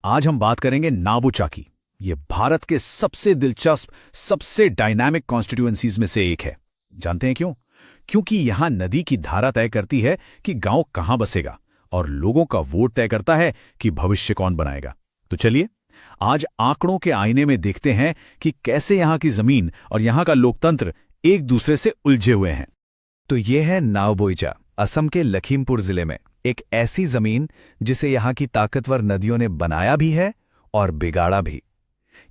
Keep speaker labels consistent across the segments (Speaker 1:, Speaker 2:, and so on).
Speaker 1: आज हम बात करेंगे नाबूचा की। ये भारत के सबसे दिलचस्प, सबसे डायनामिक कॉन्स्टिट्यूएंसीज में से एक है। जानते हैं क्यों? क्योंकि यहां नदी की धारा तय करती है कि गांव कहां बसेगा और लोगों का वोट तय करता है कि भविष्य कौन बनाएगा। तो चलिए आज आंकड़ों के आईने में देखते हैं कि कैसे यहां की जमीन और यहां का लोकतंत्र एक दूसरे से उलझे हुए हैं।
Speaker 2: तो ये है नावबोईचा, असम के लखीमपुर जिले में एक ऐसी जमीन जिसे यहाँ की ताकतवर नदियों ने बनाया भी है और बिगाड़ा भी।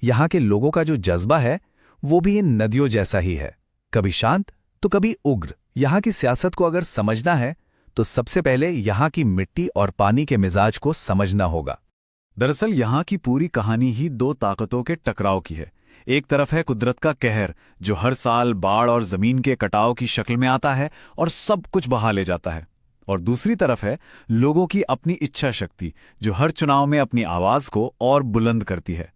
Speaker 2: यहाँ के लोगों का जो जज्बा है वो भी इन नदियों जैसा ही है, कभी शांत तो कभी उग्र। यहाँ की सियासत को अगर समझना है तो सबसे पहले यहाँ की मिट्टी और पानी के मिजाज को समझना होगा।
Speaker 1: दरअसल यहां की पूरी कहानी ही दो ताकतों के टकराव की है। एक तरफ है कुदरत का कहर, जो हर साल बाढ़ और जमीन के कटाव की शक्ल में आता है और सब कुछ बहा ले जाता है। और दूसरी तरफ है लोगों की अपनी इच्छा शक्ति, जो हर चुनाव में अपनी आवाज को और बुलंद करती है।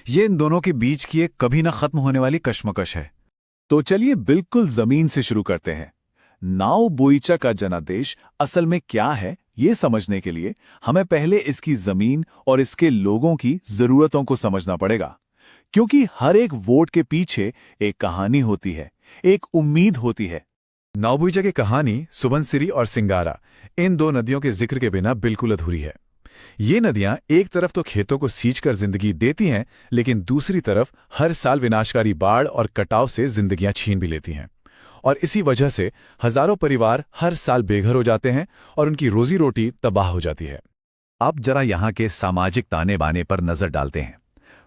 Speaker 1: ये इन दोनों के बीच की एक कभी न खत्म होने वाली कश्मकश है। तो चलिए बिल्कुल जमीन से शुरू करते हैं। नावबोईचा का जनादेश असल में क्या है, ये समझने के लिए हमें पहले इसकी जमीन और इसके लोगों की जरूरतों को समझना पड़ेगा। क्योंकि हर एक वोट के पीछे एक कहानी होती है, एक उम्मीद होती है।
Speaker 2: नावबोईचा की कहानी सुबनसिरी और सिंगारा, इन दो नदियों के जिक्र के बिना बिल्कुल अधूरी है। ये नदियां एक तरफ तो खेतों को सींचकर जिंदगी देती हैं, लेकिन दूसरी तरफ हर साल विनाशकारी बाढ़ और कटाव से जिंदगियां छीन भी लेती हैं। और इसी वजह से हजारों परिवार हर साल बेघर हो जाते हैं और उनकी रोजी रोटी तबाह हो जाती है। अब जरा यहाँ के सामाजिक ताने बाने पर नजर डालते हैं।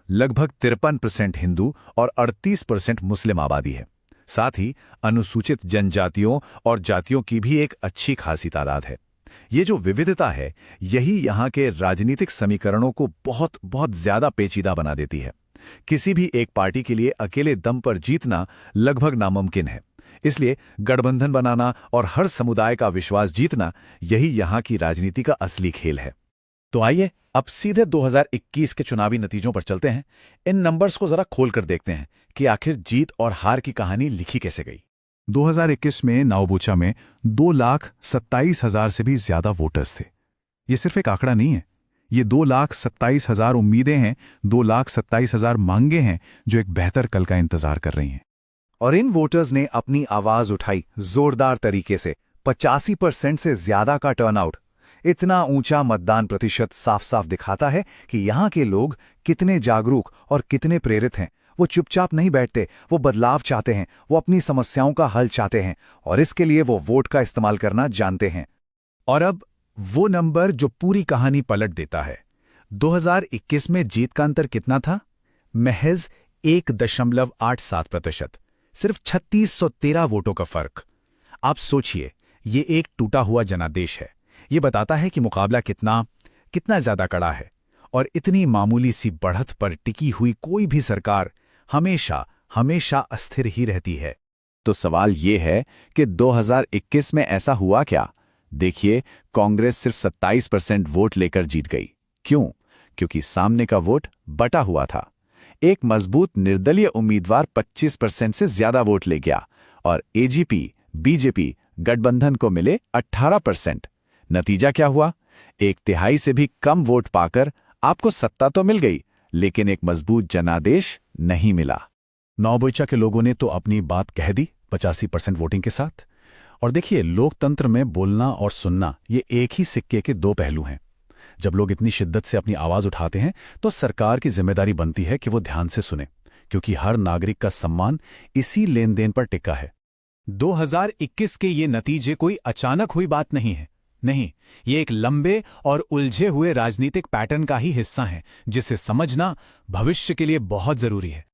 Speaker 2: लगभग 53% हिंदू और 38% मुस्लिम आबादी है। साथ ही अनुसूचित जनजातियों और जातियों की भी एक अच्छी खासी तादाद है। ये जो विविधता है, यही यहाँ के राजनीतिक समीकरणों को बहुत बहुत ज्यादा पेचीदा बना देती है। किसी भी एक पार्टी के लिए अकेले दम पर जीतना लगभग नामुमकिन है। इसलिए गठबंधन बनाना और हर समुदाय का विश्वास जीतना, यही यहाँ की राजनीति का असली खेल है।
Speaker 1: तो आइए अब सीधे 2021 के चुनावी नतीजों पर चलते हैं। इन नंबर्स को जरा खोलकर देखते हैं कि आखिर जीत और हार की कहानी लिखी कैसे गई। 2021 में नावबोईचा में 2,27,000 से भी ज्यादा वोटर्स थे। ये सिर्फ एक आंकड़ा नहीं है, ये 2,27,000 उम्मीदें हैं, 2,27,000 मांगे हैं जो एक बेहतर कल का इंतजार कर रही हैं।
Speaker 2: और इन वोटर्स ने अपनी आवाज उठाई जोरदार तरीके से। 85% से ज्यादा का टर्नआउट। इतना ऊंचा मतदान प्रतिशत साफ साफ दिखाता है कि यहाँ के लोग कितने जागरूक और कितने प्रेरित हैं। वो चुपचाप नहीं बैठते, वो बदलाव चाहते हैं, वो अपनी समस्याओं का हल चाहते हैं और इसके लिए वो वोट का इस्तेमाल करना जानते हैं।
Speaker 1: और अब वो नंबर जो पूरी कहानी पलट देता है। 2021 में जीत का अंतर कितना था? महज 1.87%। सिर्फ 3613 वोटों का फर्क। आप सोचिए, ये एक टूटा हुआ जनादेश है। ये बताता है कि मुकाबला कितना ज्यादा कड़ा है। और इतनी मामूली सी बढ़त पर टिकी हुई कोई भी सरकार हमेशा अस्थिर ही रहती है।
Speaker 3: तो सवाल ये है कि 2021 में ऐसा हुआ क्या? देखिए, कांग्रेस सिर्फ 27% वोट लेकर जीत गई। क्यों? क्योंकि सामने का वोट बटा हुआ था। एक मजबूत निर्दलीय उम्मीदवार 25% से ज्यादा वोट ले गया और एजीपी, बीजेपी गठबंधन को मिले 18%। नतीजा क्या हुआ? 1/3 से भी कम वोट पाकर आपको सत्ता तो मिल गई, लेकिन एक मजबूत जनादेश नहीं मिला।
Speaker 1: नावबोईचा के लोगों ने तो अपनी बात कह दी 85% वोटिंग के साथ। और देखिए, लोकतंत्र में बोलना और सुनना, ये एक ही सिक्के के दो पहलू हैं। जब लोग इतनी शिद्दत से अपनी आवाज उठाते हैं तो सरकार की जिम्मेदारी बनती है कि वो ध्यान से सुने, क्योंकि हर नागरिक का सम्मान इसी लेन देन पर टिका है। 2021 के ये नतीजे कोई अचानक हुई बात नहीं है। नहीं, ये एक लंबे और उलझे हुए राजनीतिक पैटर्न का ही हिस्सा है, जिसे समझना भविष्य के लिए बहुत जरूरी है।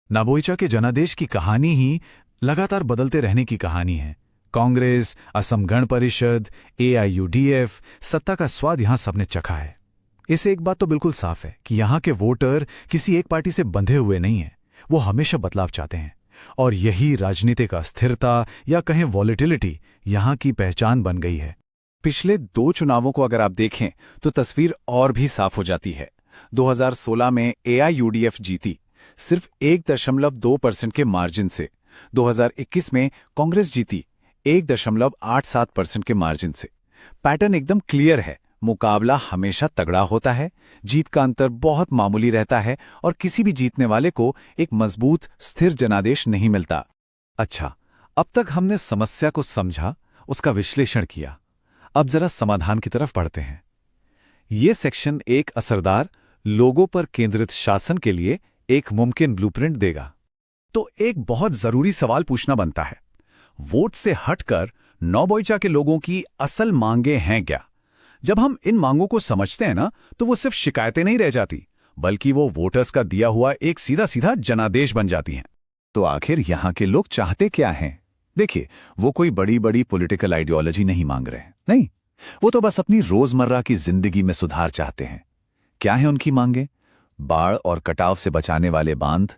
Speaker 1: नावबोईचा के जनादेश की कहानी ही लगातार बदलते रहने की कहानी है। कांग्रेस, असम गण परिषद, AIUDF, सत्ता का स्वाद यहां सबने चखा है। इससे एक बात तो बिल्कुल साफ है कि यहां के वोटर किसी एक पार्टी से बंधे हुए नहीं हैं। वो हमेशा बदलाव चाहते हैं। और यही राजनीतिक अस्थिरता या कहें वॉलेटिलिटी यहां की पहचान बन गई है।
Speaker 3: पिछले 2 चुनावों को अगर आप देखें तो तस्वीर और भी साफ हो जाती है। 2016 में AIUDF जीती, सिर्फ 1.2% के मार्जिन से। 2021 में कांग्रेस जीती 1.87% के मार्जिन से। पैटर्न एकदम क्लियर है, मुकाबला हमेशा तगड़ा होता है, जीत का अंतर बहुत मामूली रहता है और किसी भी जीतने वाले को एक मजबूत स्थिर जनादेश नहीं मिलता।
Speaker 2: अच्छा, अब तक हमने समस्या को समझा, उसका विश्लेषण किया। अब जरा समाधान की तरफ बढ़ते हैं। ये सेक्शन एक असरदार, लोगों पर केंद्रित शासन के लिए एक मुमकिन ब्लूप्रिंट देगा।
Speaker 1: तो एक बहुत जरूरी सवाल पूछना बनता है, वोट से हटकर नौबोईचा के लोगों की असल मांगें हैं क्या? जब हम इन मांगों को समझते हैं ना, तो वो सिर्फ शिकायतें नहीं रह जाती, बल्कि वो वोटर्स का दिया हुआ एक सीधा सीधा जनादेश बन जाती हैं।
Speaker 3: तो आखिर यहाँ के लोग चाहते क्या हैं? देखिए, वो कोई बड़ी बड़ी पॉलिटिकल आइडियोलॉजी नहीं मांग रहे हैं, नहीं, वो तो बस अपनी रोजमर्रा की जिंदगी में सुधार चाहते हैं। क्या है उनकी मांगें? बाढ़ और कटाव से बचाने वाले बांध,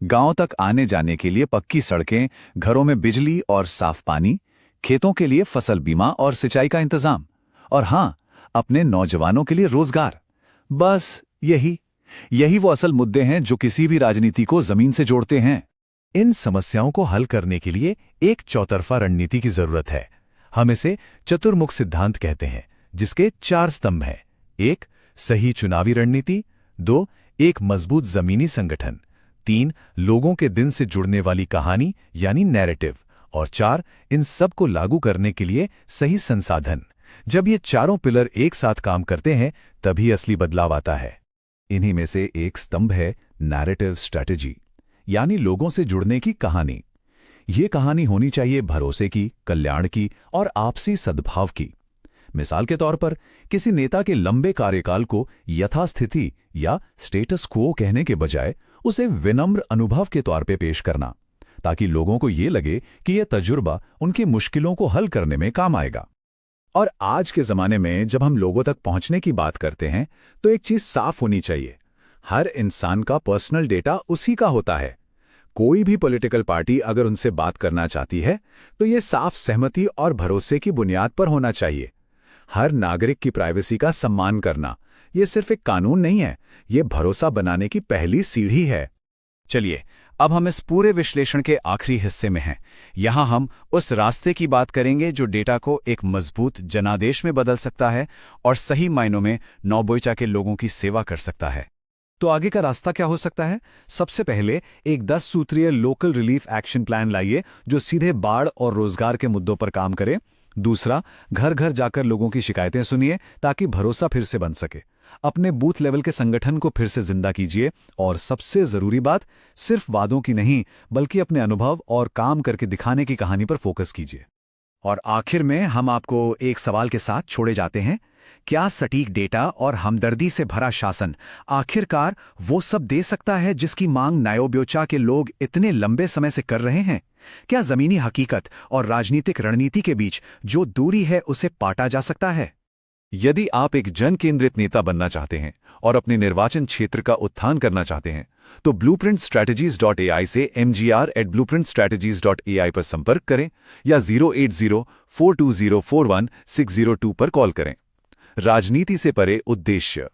Speaker 3: गांव तक आने जाने के लिए पक्की सड़कें, घरों में बिजली और साफ पानी, खेतों के लिए फसल बीमा और सिंचाई का इंतजाम, और हां, अपने नौजवानों के लिए रोजगार। बस यही वो असल मुद्दे हैं जो किसी भी राजनीति को जमीन से जोड़ते हैं।
Speaker 1: इन समस्याओं को हल करने के लिए एक चौतरफा रणनीति की जरूरत है। हम इसे चतुर्मुख सिद्धांत कहते हैं, जिसके 4 स्तंभ हैं। 1. सही चुनावी रणनीति। 2. एक मजबूत जमीनी संगठन। 3. लोगों के दिन से जुड़ने वाली कहानी यानी नैरेटिव। और 4. इन सब को लागू करने के लिए सही संसाधन। जब ये चारों पिलर एक साथ काम करते हैं, तभी असली बदलाव आता है।
Speaker 3: इन्हीं में से एक स्तंभ है नैरेटिव स्ट्रैटेजी, यानी लोगों से जुड़ने की कहानी। ये कहानी होनी चाहिए भरोसे की, कल्याण की और आपसी सद्भाव की। मिसाल के तौर पर, किसी नेता के लंबे कार्यकाल को यथास्थिति या स्टेटस क्वो कहने के बजाय उसे विनम्र अनुभव के तौर पे पेश करना, ताकि लोगों को ये लगे कि यह तजुर्बा उनकी मुश्किलों को हल करने में काम आएगा। और आज के जमाने में जब हम लोगों तक पहुंचने की बात करते हैं, तो एक चीज साफ होनी चाहिए, हर इंसान का पर्सनल डेटा उसी का होता है। कोई भी पॉलिटिकल पार्टी अगर उनसे बात करना चाहती है, तो ये साफ सहमति और भरोसे की बुनियाद पर होना चाहिए। हर नागरिक की प्राइवेसी का सम्मान करना, ये सिर्फ एक कानून नहीं है, ये भरोसा बनाने की पहली सीढ़ी है। चलिए, अब हम इस पूरे विश्लेषण के आखिरी हिस्से में हैं। यहां हम उस रास्ते की बात करेंगे जो डेटा को एक मजबूत जनादेश में बदल सकता है और सही मायनों में नौबोईचा के लोगों की सेवा कर सकता है।
Speaker 1: तो आगे का रास्ता क्या हो सकता है? सबसे पहले एक 10 सूत्रीय लोकल रिलीफ एक्शन प्लान लाइए, जो सीधे बाढ़ और रोजगार के मुद्दों पर काम करे। दूसरा, घर घर जाकर लोगों की शिकायतें सुनिए, ताकि भरोसा फिर से बन सके। अपने बूथ लेवल के संगठन को फिर से जिंदा कीजिए। और सबसे जरूरी बात, सिर्फ वादों की नहीं, बल्कि अपने अनुभव और काम करके दिखाने की कहानी पर फोकस कीजिए। और आखिर में हम आपको एक सवाल के साथ छोड़े जाते हैं, क्या सटीक डेटा और हमदर्दी से भरा शासन आखिरकार वो सब दे सकता है जिसकी मांग नयोबोईचा के लोग इतने लंबे समय से कर रहे हैं? क्या जमीनी हकीकत और राजनीतिक रणनीति के बीच जो दूरी है उसे पाटा जा सकता है?
Speaker 2: यदि आप एक जन केंद्रित नेता बनना चाहते हैं और अपने निर्वाचन क्षेत्र का उत्थान करना चाहते हैं, तो blueprintstrategies.ai से mgr@blueprintstrategies.ai पर संपर्क करें या 08042041602 पर कॉल करें। राजनीति से परे उद्देश्य।